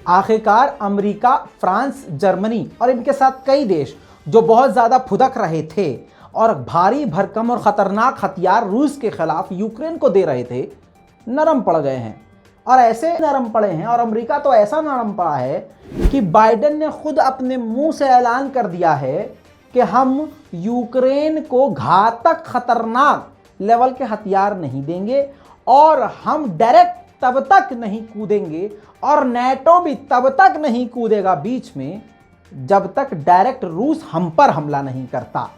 आखिरकार America, France, Germany और इनके साथ कई देश जो बहुत ज़्यादा फुदक रहे थे और भारी भरकम और ख़तरनाक हथियार रूस के खिलाफ यूक्रेन को दे रहे थे, नरम पड़ गए हैं। और ऐसे नरम पड़े हैं, और अमेरिका तो ऐसा नरम पड़ा है कि बाइडेन ने खुद अपने मुंह से ऐलान कर दिया है कि हम यूक्रेन को घातक खतरनाक लेवल के हथियार नहीं देंगे और हम डायरेक्ट तब तक नहीं कूदेंगे और नेटो भी तब तक नहीं कूदेगा बीच में जब तक डायरेक्ट रूस हम पर हमला नहीं करता।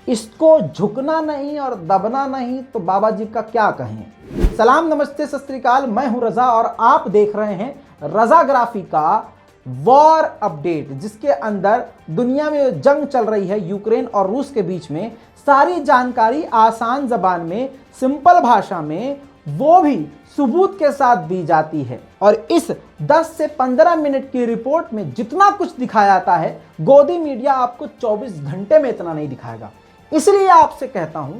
इसको झुकना नहीं और दबना नहीं तो बाबा जी का क्या कहें। सलाम, नमस्ते, सत श्री अकाल। मैं हूं रजा और आप देख रहे हैं रजाग्राफी का वॉर अपडेट, जिसके अंदर दुनिया में जंग चल रही है यूक्रेन और रूस के बीच में, सारी जानकारी आसान जबान में, सिंपल भाषा में, वो भी सबूत के साथ दी जाती है। और इस 10 से 15 मिनट की रिपोर्ट में जितना कुछ दिखाया जाता है, गोदी मीडिया आपको 24 घंटे में इतना नहीं दिखाएगा। इसलिए आपसे कहता हूं,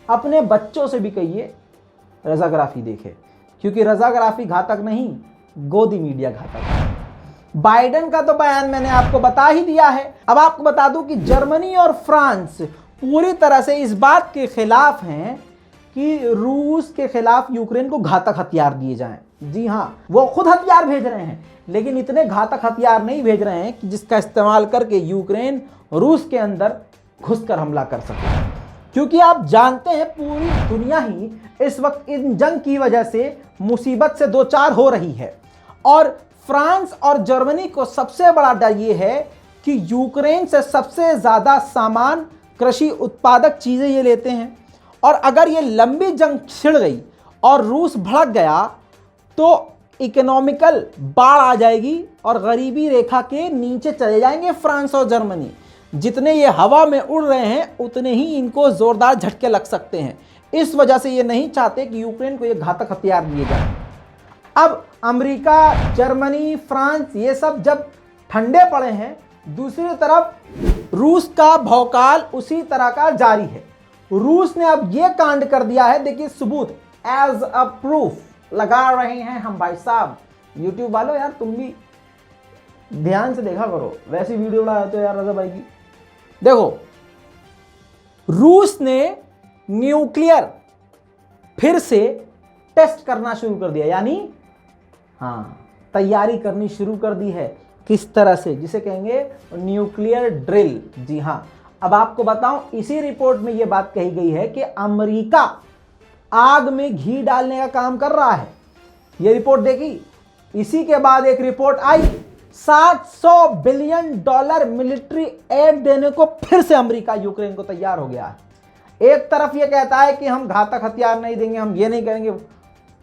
अपने बच्चों से भी कहिए रजाग्राफी देखे, क्योंकि रजाग्राफी घातक नहीं, गोदी मीडिया घातक है। बाइडेन का तो बयान मैंने आपको बता ही दिया है। अब आपको बता दूं कि जर्मनी और फ्रांस पूरी तरह से इस बात के खिलाफ हैं कि रूस के खिलाफ यूक्रेन को घातक हथियार दिए जाएं। जी हां, वो खुद हथियार भेज रहे हैं, लेकिन इतने घातक हथियार नहीं भेज रहे हैं कि जिसका इस्तेमाल करके यूक्रेन रूस के अंदर घुसकर हमला कर सके। क्योंकि आप जानते हैं पूरी दुनिया ही इस वक्त इन जंग की वजह से मुसीबत से दो चार हो रही है, और फ्रांस और जर्मनी को सबसे बड़ा डर ये है कि यूक्रेन से सबसे ज़्यादा सामान, कृषि उत्पादक चीज़ें ये लेते हैं, और अगर ये लंबी जंग छिड़ गई और रूस भड़क गया तो इकोनॉमिकल बाढ़ आ जाएगी और गरीबी रेखा के नीचे चले जाएंगे फ्रांस और जर्मनी। जितने ये हवा में उड़ रहे हैं उतने ही इनको जोरदार झटके लग सकते हैं। इस वजह से ये नहीं चाहते कि यूक्रेन को ये घातक हथियार दिए जाए। अब अमेरिका, जर्मनी, फ्रांस ये सब जब ठंडे पड़े हैं, दूसरी तरफ रूस का भौकाल उसी तरह का जारी है। रूस ने अब ये कांड कर दिया है, देखिए सबूत, एज अ प्रूफ लगा रहे हैं हम भाई साहब। यूट्यूब वालों यार, तुम भी ध्यान से देखा करो, वैसी वीडियो बनाते हो यार रजा भाई की। देखो, रूस ने न्यूक्लियर फिर से टेस्ट करना शुरू कर दिया, यानी तैयारी करनी शुरू कर दी है। किस तरह से, जिसे कहेंगे न्यूक्लियर ड्रिल। जी हाँ, अब आपको बताऊं, इसी रिपोर्ट में यह बात कही गई है कि अमेरिका आग में घी डालने का काम कर रहा है। यह रिपोर्ट देखी, इसी के बाद एक रिपोर्ट आई, $700 बिलियन मिलिट्री एड देने को फिर से अमेरिका यूक्रेन को तैयार हो गया है। एक तरफ यह कहता है कि हम घातक हथियार नहीं देंगे, हम ये नहीं करेंगे,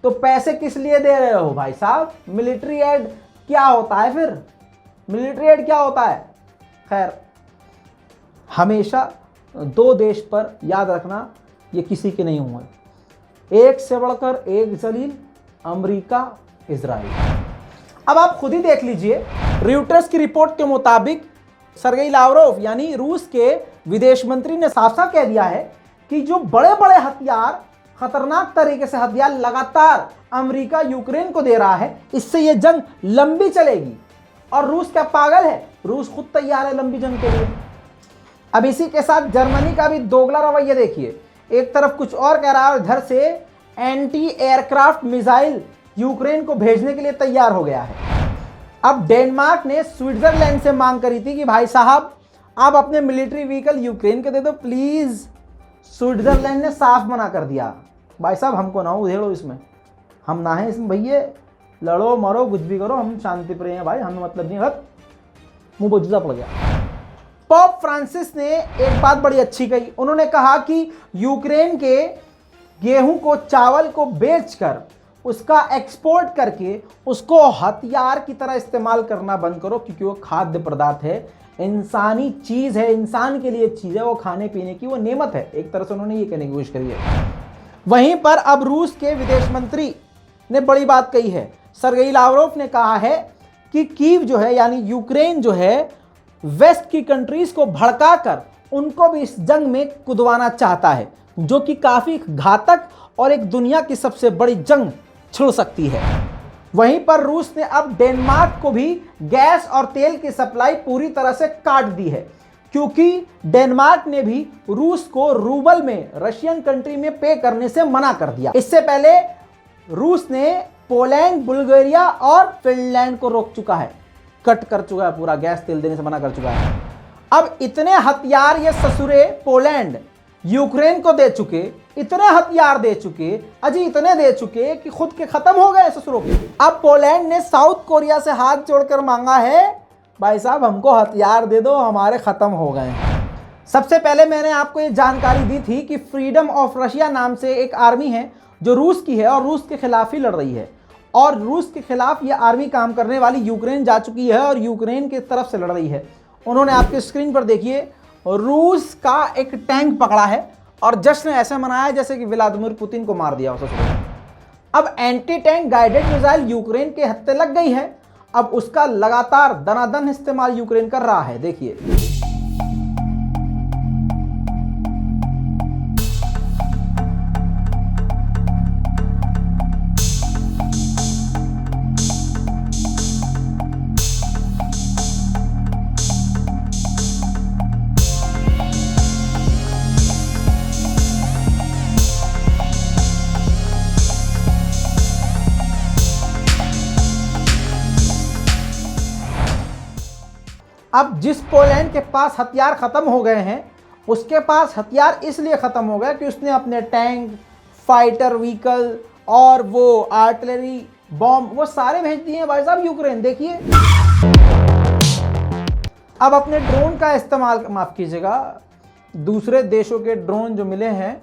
तो पैसे किस लिए दे रहे हो भाई साहब? मिलिट्री एड क्या होता है फिर? मिलिट्री एड क्या होता है? खैर, हमेशा दो देश पर याद रखना, ये किसी के नहीं हुए, एक से बढ़कर एक जलील, अमेरिका, इजराइल। अब आप खुद ही देख लीजिए, रॉयटर्स की रिपोर्ट के मुताबिक सर्गेई लावरोव यानी रूस के विदेश मंत्री ने साफ साफ कह दिया है कि जो बड़े बड़े हथियार, खतरनाक तरीके से हथियार लगातार अमेरिका यूक्रेन को दे रहा है, इससे यह जंग लंबी चलेगी। और रूस क्या पागल है? रूस खुद तैयार है लंबी जंग के लिए। अब इसी के साथ जर्मनी का भी दोगला रवैया देखिए, एक तरफ कुछ और कह रहा है और इधर से एंटी एयरक्राफ्ट मिसाइल यूक्रेन को भेजने के लिए तैयार हो गया है। अब डेनमार्क ने स्विट्जरलैंड से मांग करी थी कि भाई साहब आप अपने मिलिट्री व्हीकल यूक्रेन के दे दो प्लीज। स्विट्जरलैंड ने साफ मना कर दिया, भाई साहब हमको ना उधेड़ो इसमें, हम ना है इसमें भैया, लड़ो मरो कुछ भी करो, हम शांति प्रिय हैं भाई, हमें मतलब नहीं। मुंह बोझा पड़ गया। पोप फ्रांसिस ने एक बात बड़ी अच्छी कही, उन्होंने कहा कि यूक्रेन के गेहूं को, चावल को बेचकर, उसका एक्सपोर्ट करके उसको हथियार की तरह इस्तेमाल करना बंद करो, क्योंकि वो खाद्य पदार्थ है, इंसानी चीज है, इंसान के लिए चीज है, वो खाने पीने की वो नेमत है। एक तरह से उन्होंने ये कहने की कोशिश करी है। वहीं पर अब रूस के विदेश मंत्री ने बड़ी बात कही है, सर्गेई लावरोव ने कहा है कि कीव जो है यानी यूक्रेन जो है, वेस्ट की कंट्रीज को भड़काकर उनको भी इस जंग में कुदवाना चाहता है, जो कि काफी घातक और एक दुनिया की सबसे बड़ी जंग छिड़ सकती है। वहीं पर रूस ने अब डेनमार्क को भी गैस और तेल की सप्लाई पूरी तरह से काट दी है, क्योंकि डेनमार्क ने भी रूस को रूबल में, रशियन कंट्री में पे करने से मना कर दिया। इससे पहले रूस ने पोलैंड, बुल्गारिया और फिनलैंड को रोक चुका है, कट कर चुका है, पूरा गैस तेल देने से मना कर चुका है। अब इतने हथियार ये ससुरे पोलैंड यूक्रेन को दे चुके, इतने हथियार दे चुके, अजी इतने दे चुके कि खुद के खत्म हो गए ससुरों के। अब पोलैंड ने साउथ कोरिया से हाथ जोड़कर मांगा है, भाई साहब हमको हथियार दे दो, हमारे खत्म हो गए। सबसे पहले मैंने आपको ये जानकारी दी थी कि फ्रीडम ऑफ रशिया नाम से एक आर्मी है जो रूस की है और रूस के खिलाफ ही लड़ रही है, और रूस के खिलाफ ये आर्मी काम करने वाली यूक्रेन जा चुकी है और यूक्रेन की तरफ से लड़ रही है। उन्होंने आपके स्क्रीन पर देखिए रूस का एक टैंक पकड़ा है और जश्न ऐसे मनाया जैसे कि व्लादिमीर पुतिन को मार दिया हो। अब anti tank guided missile Ukraine के हत्थे लग गई है, अब उसका लगातार दनादन इस्तेमाल यूक्रेन कर रहा है। देखिए अब जिस पोलैंड के पास हथियार खत्म हो गए हैं, उसके पास हथियार इसलिए खत्म हो गए कि उसने अपने टैंक, फाइटर व्हीकल और वो आर्टिलरी बॉम्ब वो सारे भेज दिए हैं भाई साहब यूक्रेन। देखिए अब अपने ड्रोन का इस्तेमाल, माफ कीजिएगा, दूसरे देशों के ड्रोन जो मिले हैं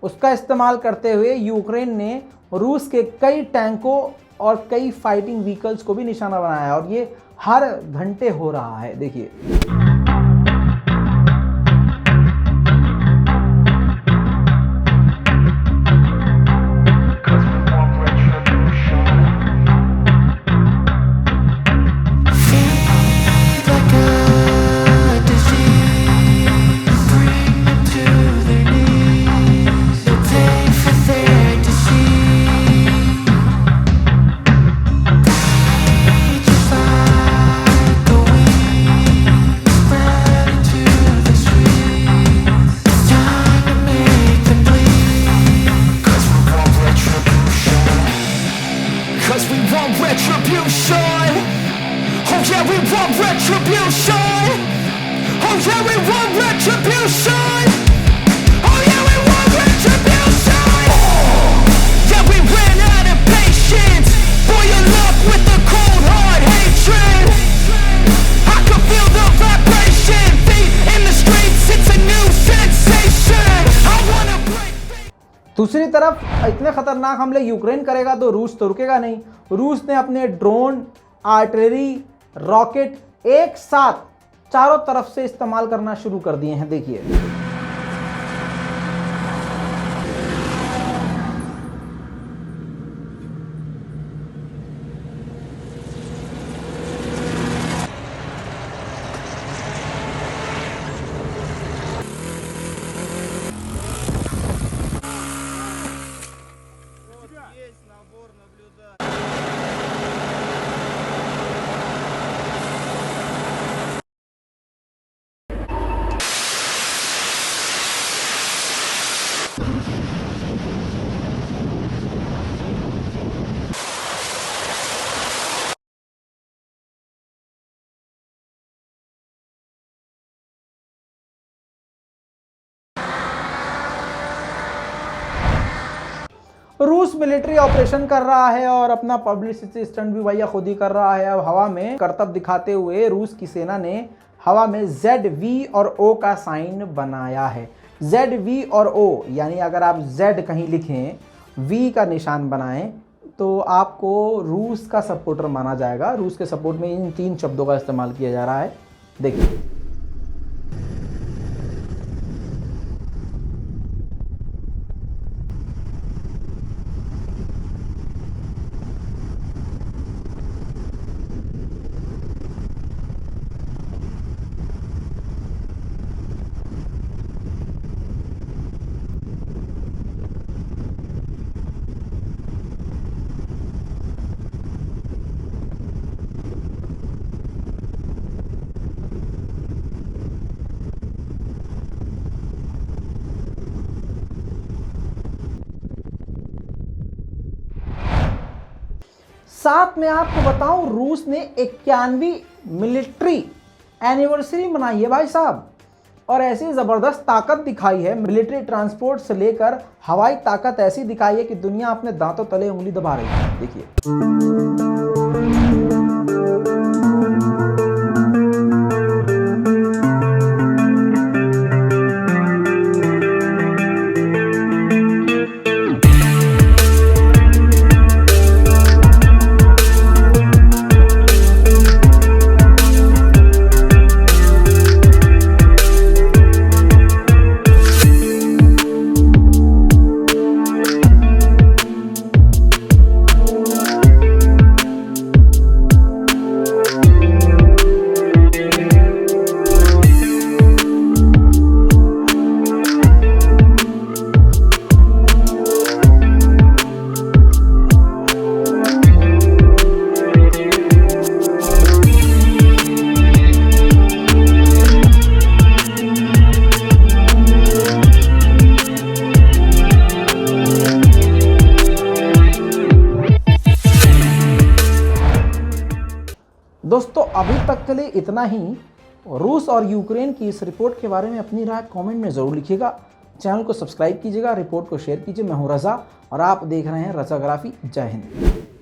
उसका इस्तेमाल करते हुए यूक्रेन ने रूस के कई टैंकों और कई फाइटिंग व्हीकल्स को भी निशाना बनाया, और ये हर घंटे हो रहा है। देखिए दूसरी तरफ इतने खतरनाक हमले यूक्रेन करेगा तो रूस तो रुकेगा नहीं। रूस ने अपने ड्रोन, आर्टिलरी, रॉकेट एक साथ चारों तरफ से इस्तेमाल करना शुरू कर दिए हैं। देखिए रूस मिलिट्री ऑपरेशन कर रहा है और अपना पब्लिसिटी स्टंट भी भैया खुद ही कर रहा है। अब हवा में करतब दिखाते हुए रूस की सेना ने हवा में ZV और O का साइन बनाया है। ZV और O यानी अगर आप Z कहीं लिखें, V का निशान बनाएं तो आपको रूस का सपोर्टर माना जाएगा। रूस के सपोर्ट में इन 3 शब्दों का इस्तेमाल किया जा रहा है। देखिए साथ में आपको बताऊं, रूस ने 91वीं मिलिट्री एनिवर्सरी मनाई है भाई साहब, और ऐसी ज़बरदस्त ताकत दिखाई है। मिलिट्री ट्रांसपोर्ट से लेकर हवाई ताकत ऐसी दिखाई है कि दुनिया अपने दांतों तले उंगली दबा रही है। देखिए, दोस्तों अभी तक के लिए इतना ही। रूस और यूक्रेन की इस रिपोर्ट के बारे में अपनी राय कमेंट में ज़रूर लिखिएगा। चैनल को सब्सक्राइब कीजिएगा, रिपोर्ट को शेयर कीजिए। मैं हूं रज़ा और आप देख रहे हैं रज़ाग्राफी। जय हिंद।